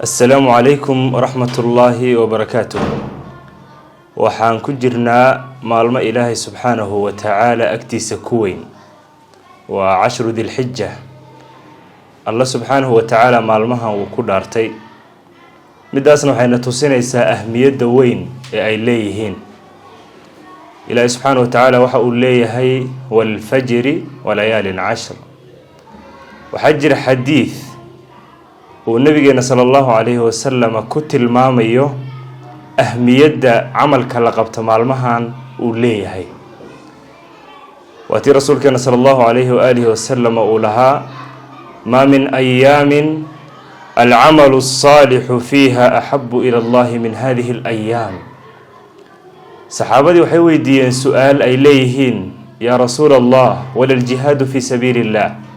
السلام عليكم ورحمة الله وبركاته. وحان كجرنا معلومة إلهي سبحانه وتعالى أكتس كوين وعشر ذي الحجة. الله سبحانه وتعالى معلومها وكدارتي مداسنا حين توسينيسا أهمية دوين أي ليهين. إلهي سبحانه وتعالى وحاول ليهي والفجر وليال عشر. وحجر حديث ونبينا صلى الله عليه وسلم كتل ماميو أهمية عمل كالقبت مالمهان وليهي. واتي رسولك صلى الله عليه وآله وسلم أولها ما من أيام العمل الصالح فيها أحب إلى الله من هذه الأيام. صحابتي وحيوي دين سؤال أي ليهين يا رسول الله ولا الجهاد في سبيل الله،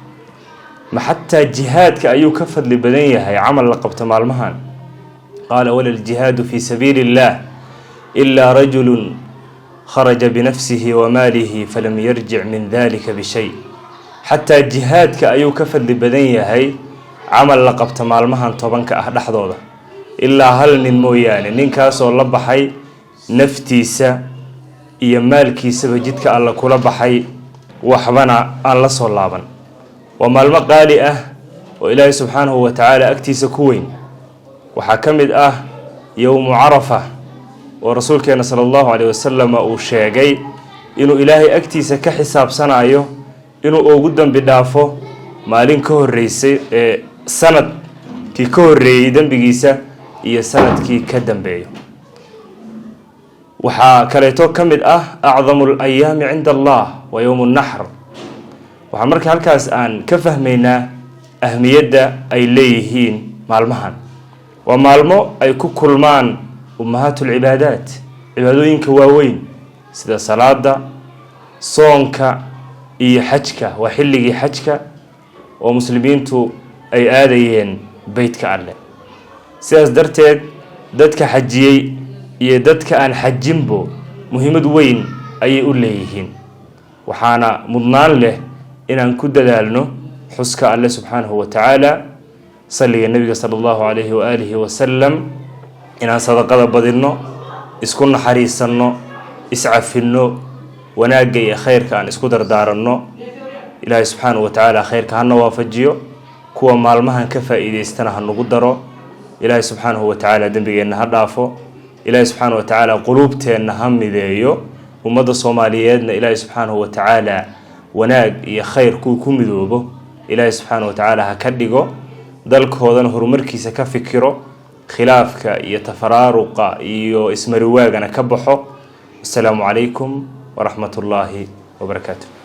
ما حتى الجهاد كأيو كفد لبنيه هي عمل لقبت مالمهان. قال ولا الجهاد في سبيل الله إلا رجل خرج بنفسه وماله فلم يرجع من ذلك بشيء. حتى الجهاد كأيو كفد لبنيه هي عمل لقبت مالمهان طبعا كأحد إلا هل نمويان ننكاسو لبحي نفتيسا يمالكي سبجدك الله كلبحي وحبنا الله صلابا. ومالما قالي وإلهي سبحانه وتعالى أكتيس كوين وحكمد يوم عرفة ورسولك صلى الله عليه وسلم وشاقي إنه إلهي أكتيس كحساب سنة إنه أوجدا بدافو مالين كهر ريسي سند كي كهر ريدن بجيسة هي سند كي كدن بيو. وحكريتو كمد أعظم الأيام عند الله ويوم النحر. waxaan markaa halkaas aan ka fahmaynaa ahmiyada ay leeyihiin maalmahan. waa maalmo ay ku kulmaan ummahatul cibaadaat, cibaadooyinka waaweyn sida salaada, soonka iyo xajka. waa xilligii xajka oo muslimiintu ay aadayeen beydka alle. sidaas darteed dadka xajiyay iyo dadka aan xajinbo muhiimad weyn ayay u leeyihiin. waxaana mudnaan leh inaan ku dadaalno xuska alle subxaanahu wa tacaala, salliga nabiga sala allahu calayhi wa aalihi wasalam, inaan sadaqada badinno, isku naxariisanno, iscafinno, wanaagga iyo khayrka aan isku dardaaranno. ilaahay subxaanahu wa tacaala khayrka hana waafajiyo, kuwa maalmahan ka faa'iidaystana ha nagu daro. ilaahay subxaanahu wa tacaala dembigeenna ha dhaafo. ilaahay subxaanahu wa tacaala quluubteenna ha mideeyo. ummadda soomaaliyeedna ilaahay subxaanahu wa tacaala wanaag iyo khayr ku midoobo. ilaahay subxaanahu wa tacaala ha ka dhigo, dalkoodana horumarkiisa ka fikiro, khilaafka iyo tafaraaruqa iyo ismariwaagana ka baxo. assalaamu calaykum waraxmatullaahi wabarakaatuh.